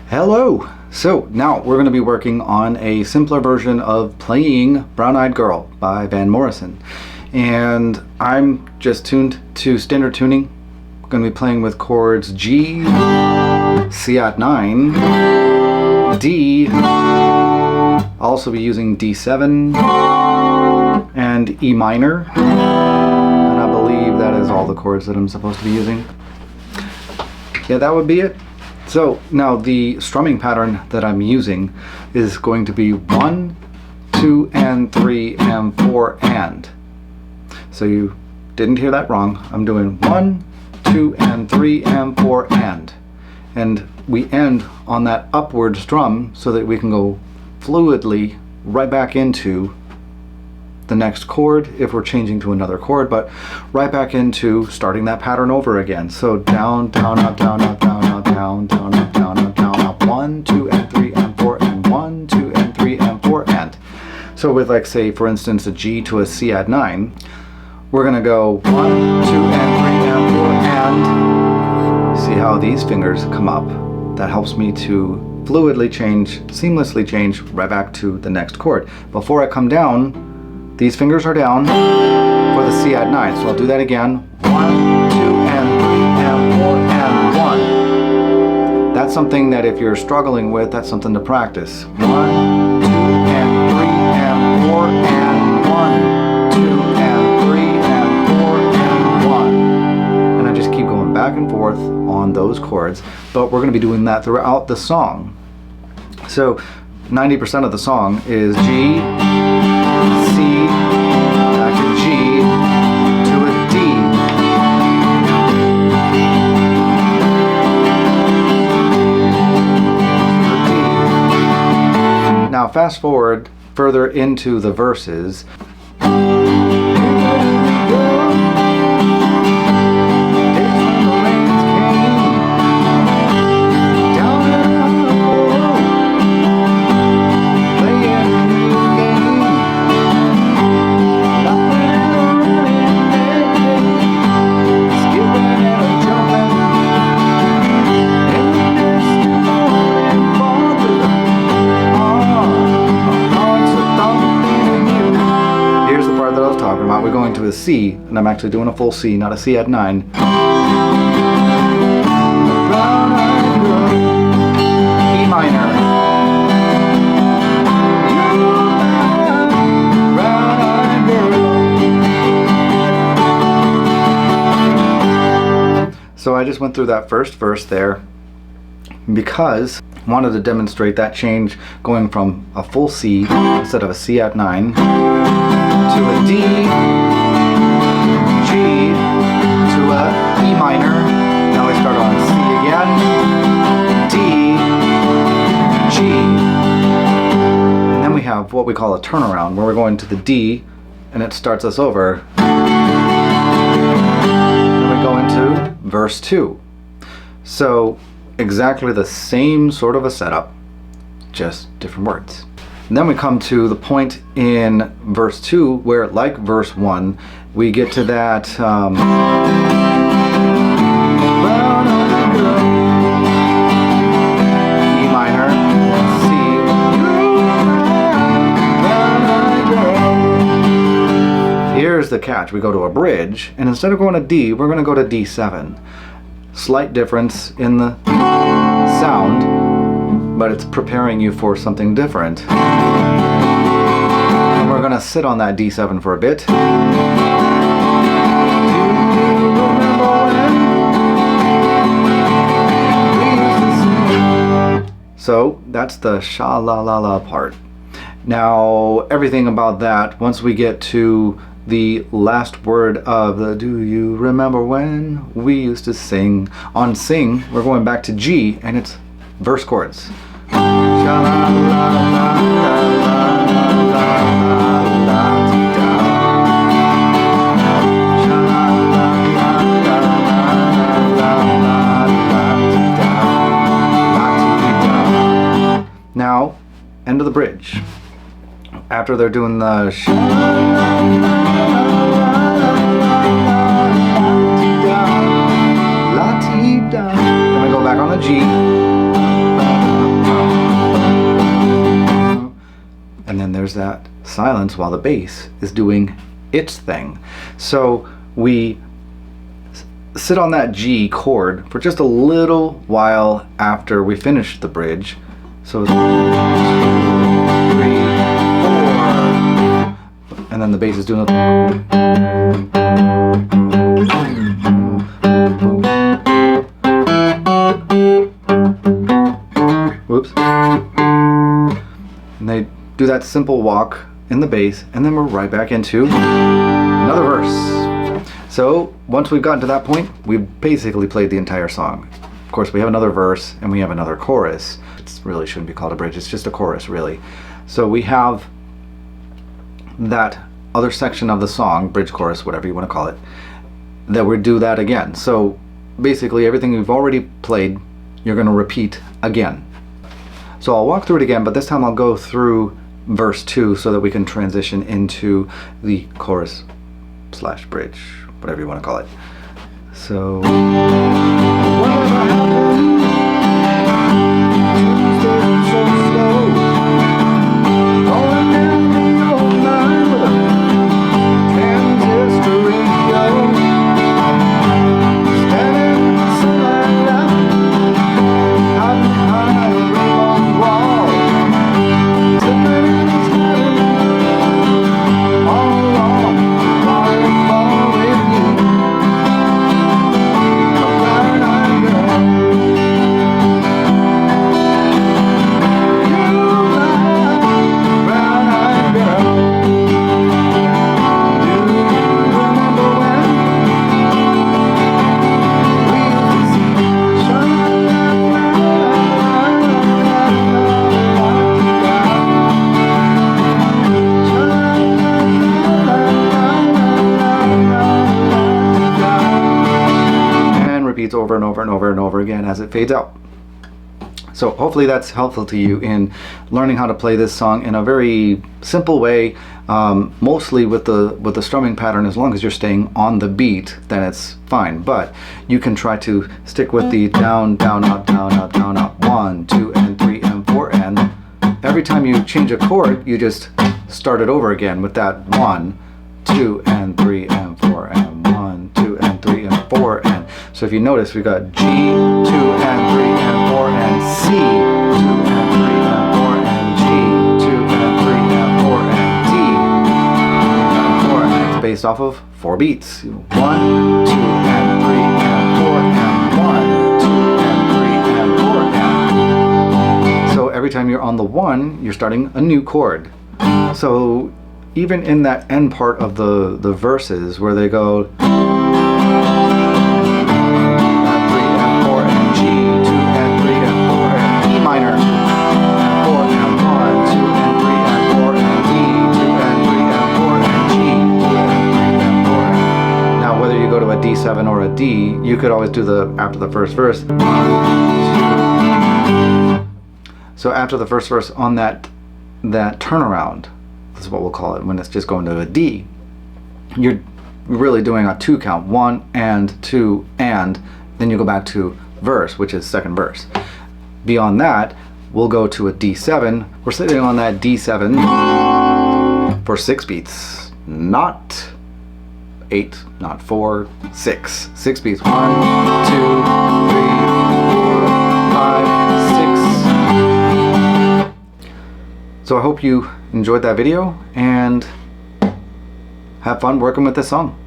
Hello! So now we're going to be working on a simpler version of playing Brown-Eyed Girl by Van Morrison. And I'm just tuned to standard tuning. I'm going to be playing with chords G, C at 9, D, I'll also be using D7, and E minor. And I believe that is all the chords that I'm supposed to be using. Yeah, that would be it. So now the strumming pattern that I'm using is going to be 1, 2, and 3, and 4, and. So you didn't hear that wrong. I'm doing 1, 2, and 3, and 4, and. And we end on that upward strum so that we can go fluidly right back into the next chord if we're changing to another chord, but right back into starting that pattern over again. So down, down, up, down, up, down, up, down, down, up, down, up, down, up, 1, 2, and 3, and 4, and 1, 2, and 3, and 4, and. So with, like, say, for instance, a G to a C at 9, we're gonna go 1, 2, and 3, and 4, and. See how these fingers come up? That helps me to fluidly change, seamlessly change right back to the next chord. Before I come down, these fingers are down for the C at 9. So I'll do that again. 1, 2, and 3, and 4, and 1. That's something that if you're struggling with, that's something to practice. 1, 2, and 3, and 4, and 1. 2, and 3, and 4, and 1. And I just keep going back and forth on those chords. But we're going to be doing that throughout the song. So 90% of the song is G, C, back to G, to a D. Now fast forward further into the verses. We're going to a C, and I'm actually doing a full C, not a C at 9. E minor. So I just went through that first verse there because I wanted to demonstrate that change going from a full C instead of a C at 9 to a D, G, to a E minor. Now we start on C again, D, G, and then we have what we call a turnaround where we're going to the D and it starts us over. Then we go into verse 2. So exactly the same sort of a setup, just different words. And then we come to the point in verse 2 where, like verse 1, we get to that E minor, C, here's the catch. We go to a bridge, and instead of going to D, we're going to go to D7. Slight difference in the sound, but it's preparing you for something different. And we're going to sit on that D7 for a bit. So that's the sha-la-la-la part. Now, everything about that, once we get to the last word of the "Do you remember when we used to sing?" On sing, we're going back to G, and it's verse chords. Now, end of the bridge. After they're doing the then we go back on the G. silence while the bass is doing its thing. So we sit on that G chord for just a little while after we finish the bridge. So 1, 2, 3, 4, and then the bass is doing whoops. And they do that simple walk in the bass, and then we're right back into another verse. So once we've gotten to that point, we've basically played the entire song. Of course, we have another verse and we have another chorus. It really shouldn't be called a bridge, it's just a chorus, really. So we have that other section of the song, bridge, chorus, whatever you want to call it, that we do that again. So basically everything we've already played, you're going to repeat again. So I'll walk through it again, but this time I'll go through verse 2 so that we can transition into the chorus slash bridge, whatever you want to call it. So over and over and over and over again as it fades out. So hopefully that's helpful to you in learning how to play this song in a very simple way, mostly with the strumming pattern. As long as you're staying on the beat, then it's fine. But you can try to stick with the down, down, up, down, up, down, up, 1, 2, and 3, and 4, and every time you change a chord, you just start it over again with that 1, 2, and 3, and 4, and 1, 2, and 3, and 4, and so if you notice, we got G, 2, and 3, and 4, and C, 2, and 3, and 4, and G, 2, and 3, and 4, and D, and 4, and it's based off of 4 beats. 1, 2, and 3, and 4, and 1, 2, and 3, and 4, and. So every time you're on the 1, you're starting a new chord. So even in that end part of the verses where they go D7 or a D, you could always do the after the first verse. So after the first verse on that turnaround, that's what we'll call it, when it's just going to a D, you're really doing a 2 count, 1 and 2 and then you go back to verse, which is second verse. Beyond that, we'll go to a D7. We're sitting on that D7 for 6 beats, not 8, not 4, 6. 6 beats. 1, 2, 3, 4, 5, 6. So I hope you enjoyed that video and have fun working with this song.